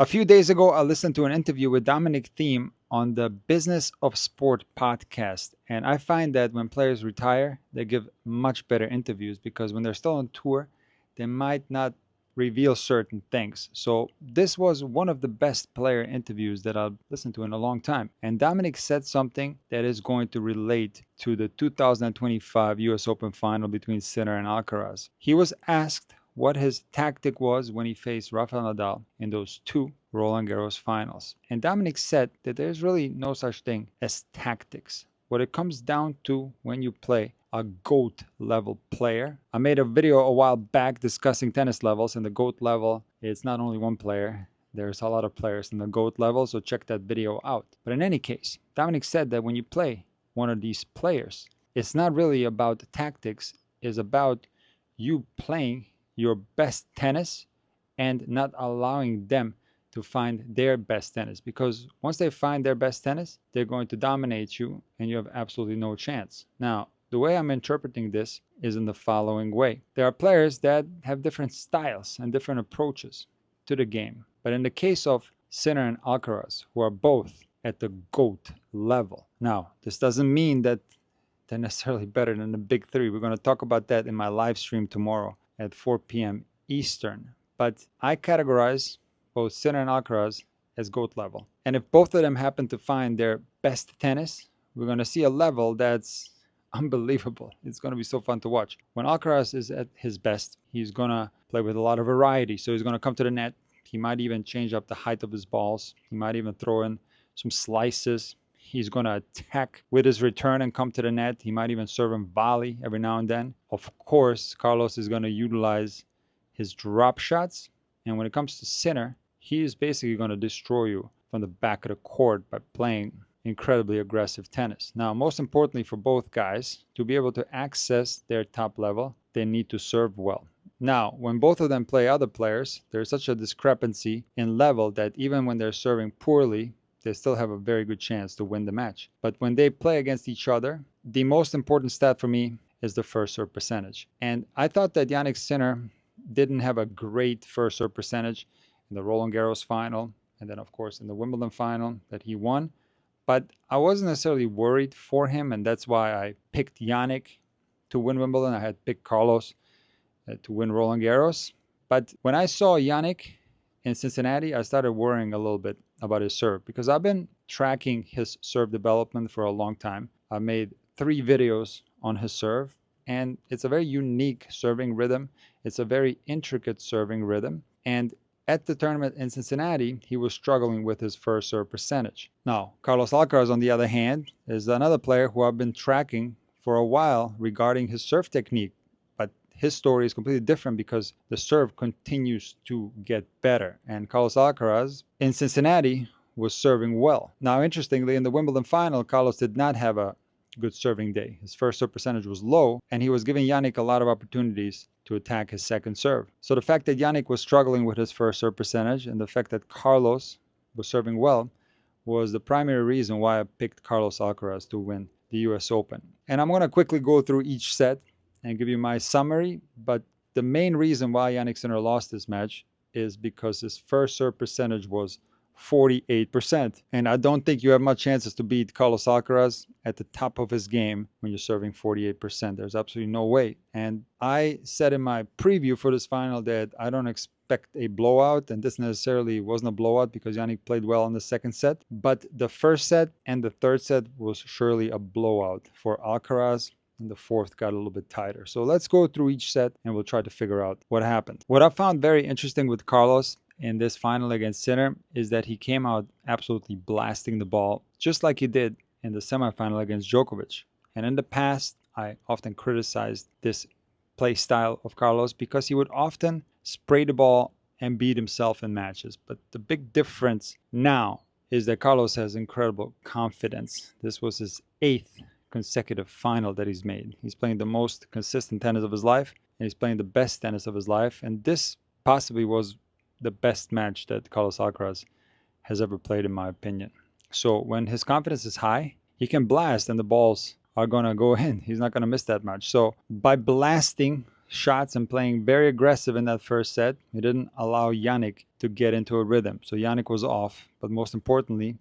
A few days ago, I listened to an interview with Dominic Thiem on the Business of Sport podcast. And I find that when players retire, they give much better interviews because when they're still on tour, they might not reveal certain things. So this was one of the best player interviews that I've listened to in a long time. And Dominic said something that is going to relate to the 2025 US Open final between Sinner and Alcaraz. He was asked what his tactic was when he faced Rafael Nadal in those two Roland Garros finals. And Dominic said that there's really no such thing as tactics. What it comes down to when you play a GOAT level player. I made a video a while back discussing tennis levels, and the GOAT level, it's not only one player. There's a lot of players in the GOAT level, so check that video out. But in any case, Dominic said that when you play one of these players, it's not really about tactics, it's about you playing your best tennis and not allowing them to find their best tennis, because once they find their best tennis, they're going to dominate you and you have absolutely no chance. Now, the way I'm interpreting this is in the following way. There are players that have different styles and different approaches to the game. But in the case of Sinner and Alcaraz, who are both at the GOAT level. Now, this doesn't mean that they're necessarily better than the big three. We're going to talk about that in my live stream tomorrow at 4 p.m. Eastern. But I categorize both Sinner and Alcaraz as GOAT level. And if both of them happen to find their best tennis, we're going to see a level that's unbelievable. It's going to be so fun to watch. When Alcaraz is at his best, he's going to play with a lot of variety. So he's going to come to the net. He might even change up the height of his balls. He might even throw in some slices. He's going to attack with his return and come to the net. He might even serve him volley every now and then. Of course, Carlos is going to utilize his drop shots. And when it comes to Sinner, he is basically going to destroy you from the back of the court by playing incredibly aggressive tennis. Now, most importantly for both guys, to be able to access their top level, they need to serve well. Now, when both of them play other players, there's such a discrepancy in level that even when they're serving poorly, they still have a very good chance to win the match. But when they play against each other, the most important stat for me is the first serve percentage. And I thought that Jannik Sinner didn't have a great first serve percentage in the Roland Garros final, and then of course in the Wimbledon final that he won. But I wasn't necessarily worried for him, and that's why I picked Jannik to win Wimbledon. I had picked Carlos to win Roland Garros. But when I saw Jannik in Cincinnati, I started worrying a little bit about his serve because I've been tracking his serve development for a long time. I made 3 videos on his serve, and it's a very unique serving rhythm. It's a very intricate serving rhythm. And at the tournament in Cincinnati, he was struggling with his first serve percentage. Now, Carlos Alcaraz, on the other hand, is another player who I've been tracking for a while regarding his serve technique. But his story is completely different because the serve continues to get better. And Carlos Alcaraz in Cincinnati was serving well. Now, interestingly, in the Wimbledon final, Carlos did not have a good serving day. His first serve percentage was low, and he was giving Jannik a lot of opportunities to attack his second serve. So the fact that Jannik was struggling with his first serve percentage and the fact that Carlos was serving well was the primary reason why I picked Carlos Alcaraz to win the US Open. And I'm going to quickly go through each set and give you my summary, but the main reason why Jannik Sinner lost this match is because his first serve percentage was 48%. And I don't think you have much chances to beat Carlos Alcaraz at the top of his game when you're serving 48%. There's absolutely no way. And I said in my preview for this final that I don't expect a blowout, and this necessarily wasn't a blowout because Jannik played well in the second set. But the first set and the third set was surely a blowout for Alcaraz, and the fourth got a little bit tighter. So let's go through each set and we'll try to figure out what happened. What I found very interesting with Carlos in this final against Sinner is that he came out absolutely blasting the ball, just like he did in the semifinal against Djokovic. And in the past, I often criticized this play style of Carlos because he would often spray the ball and beat himself in matches. But the big difference now is that Carlos has incredible confidence. This was his 8th consecutive final that he's made. He's playing the most consistent tennis of his life, and he's playing the best tennis of his life. And this possibly was the best match that Carlos Alcaraz has ever played, in my opinion. So when his confidence is high, he can blast and the balls are going to go in. He's not going to miss that much. So by blasting shots and playing very aggressive in that first set. He didn't allow Yannick to get into a rhythm. So Yannick was off. But most importantly,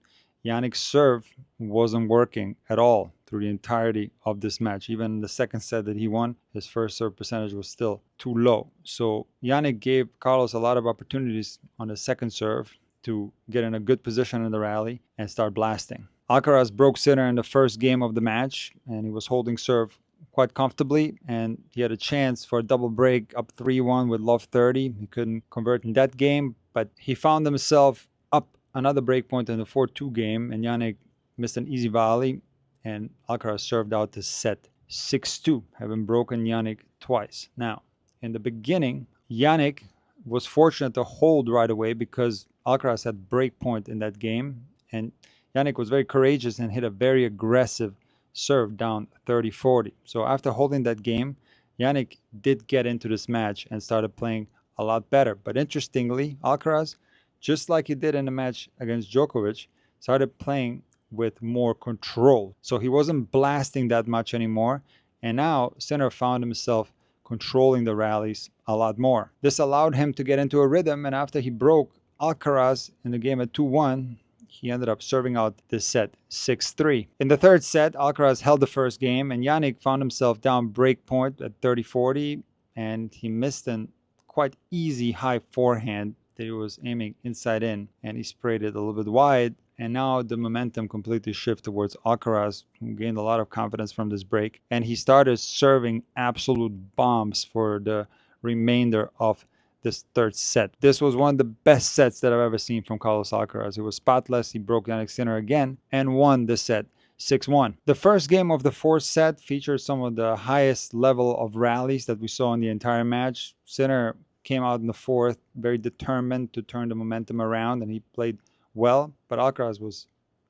Yannick's serve wasn't working at all through the entirety of this match. Even in the second set that he won, his first serve percentage was still too low. So Yannick gave Carlos a lot of opportunities on the second serve to get in a good position in the rally and start blasting. Alcaraz broke Sinner in the first game of the match, and he was holding serve quite comfortably, and he had a chance for a double break up 3-1 with love 30. He couldn't convert in that game, but he found himself up another break point in the 4-2 game, and Yannick missed an easy volley, and Alcaraz served out the set 6-2, having broken Yannick twice. Now, in the beginning, Yannick was fortunate to hold right away because Alcaraz had break point in that game, and Yannick was very courageous and hit a very aggressive serve down 30-40. So after holding that game, Yannick did get into this match and started playing a lot better. But interestingly, Alcaraz, just like he did in the match against Djokovic, started playing with more control. So he wasn't blasting that much anymore. And now Sinner found himself controlling the rallies a lot more. This allowed him to get into a rhythm, and after he broke Alcaraz in the game at 2-1, he ended up serving out this set 6-3. In the third set, Alcaraz held the first game, and Yannick found himself down break point at 30-40, and he missed a quite easy high forehand that he was aiming inside in, and he sprayed it a little bit wide. And now the momentum completely shifted towards Alcaraz, who gained a lot of confidence from this break, and he started serving absolute bombs for the remainder of this third set. This was one of the best sets that I've ever seen from Carlos Alcaraz. It was spotless. He broke Yannick Sinner again and won the set 6-1. The first game of the fourth set featured some of the highest level of rallies that we saw in the entire match. Sinner came out in the fourth very determined to turn the momentum around, and he played well, but Alcaraz was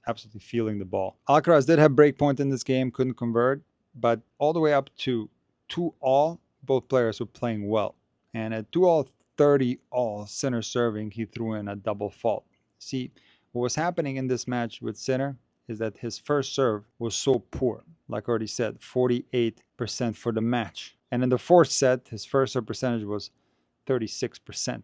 absolutely feeling the ball. Alcaraz did have break point in this game, couldn't convert, but all the way up to 2-all, both players were playing well. And at 2-all, 30-all, Sinner serving, he threw in a double fault. See, what was happening in this match with Sinner is that his first serve was so poor. Like I already said, 48% for the match. And in the fourth set, his first serve percentage was 36%.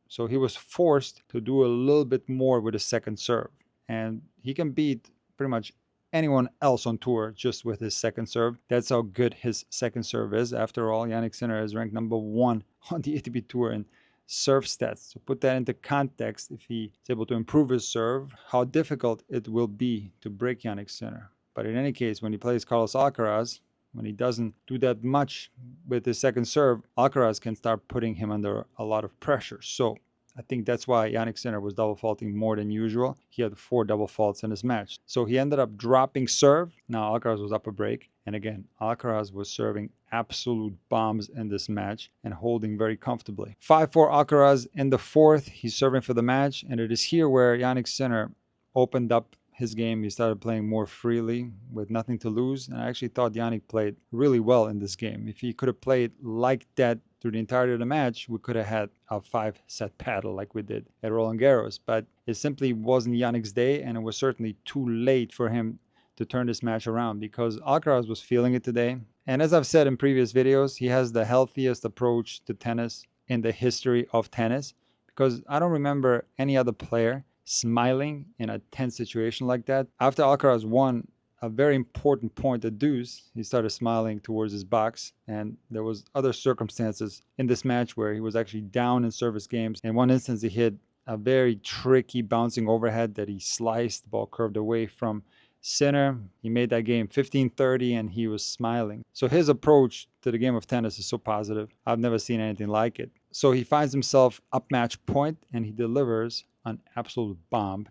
So he was forced to do a little bit more with his second serve. And he can beat pretty much anyone else on tour just with his second serve. That's how good his second serve is. After all, Yannick Sinner is ranked number 1 on the ATP Tour in serve stats. So put that into context, if he is able to improve his serve, how difficult it will be to break Yannick Sinner. But in any case, when he plays Carlos Alcaraz, when he doesn't do that much with his second serve, Alcaraz can start putting him under a lot of pressure. So I think that's why Yannick Sinner was double faulting more than usual. He had 4 double faults in his match. So he ended up dropping serve. Now Alcaraz was up a break. And again, Alcaraz was serving absolute bombs in this match and holding very comfortably. 5-4 Alcaraz in the fourth. He's serving for the match. And it is here where Yannick Sinner opened up his game. He started playing more freely with nothing to lose. And I actually thought Yannick played really well in this game. If he could have played like that through the entirety of the match, we could have had a 5-set battle like we did at Roland Garros. But it simply wasn't Yannick's day, and it was certainly too late for him to turn this match around because Alcaraz was feeling it today. And as I've said in previous videos, he has the healthiest approach to tennis in the history of tennis, because I don't remember any other player smiling in a tense situation like that. After Alcaraz won a very important point at deuce, he started smiling towards his box, and there was other circumstances in this match where he was actually down in service games. In one instance, he hit a very tricky bouncing overhead that he sliced, the ball curved away from Sinner. He made that game 15-30, and he was smiling. So his approach to the game of tennis is so positive. I've never seen anything like it. So he finds himself up match point, and he delivers an absolute bomb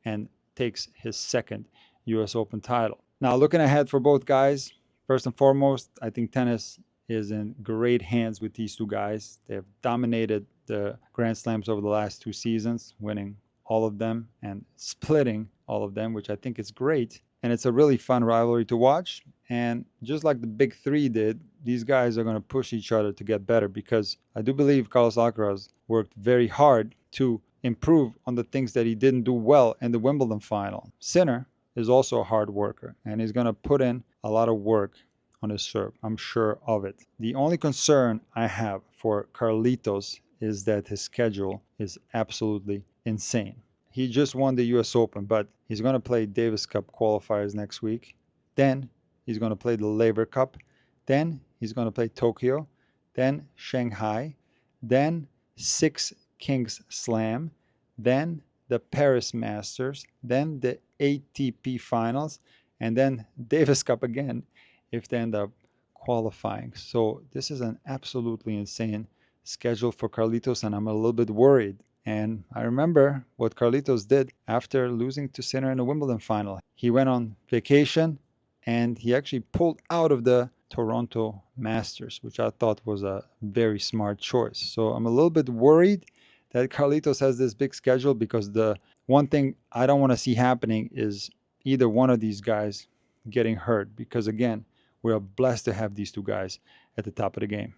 and takes his second US Open title. Now, looking ahead for both guys, first and foremost, I think tennis is in great hands with these two guys. They have dominated the Grand Slams over the last 2 seasons, winning all of them and splitting all of them, which I think is great. And it's a really fun rivalry to watch. And just like the big 3 did, these guys are going to push each other to get better, because I do believe Carlos Alcaraz worked very hard to improve on the things that he didn't do well in the Wimbledon final. Sinner is also a hard worker, and he's going to put in a lot of work on his serve. I'm sure of it. The only concern I have for Carlitos is that his schedule is absolutely insane. He just won the US Open, but he's going to play Davis Cup qualifiers next week. Then he's going to play the Labor Cup. Then he's going to play Tokyo. Then Shanghai. Then 6 Kings Slam. Then the Paris Masters. Then the ATP Finals. And then Davis Cup again if they end up qualifying. So this is an absolutely insane schedule for Carlitos, and I'm a little bit worried. And I remember what Carlitos did after losing to Sinner in the Wimbledon final. He went on vacation and he actually pulled out of the Toronto Masters, which I thought was a very smart choice. So I'm a little bit worried that Carlitos has this big schedule, because the one thing I don't want to see happening is either one of these guys getting hurt, because again, we are blessed to have these two guys at the top of the game.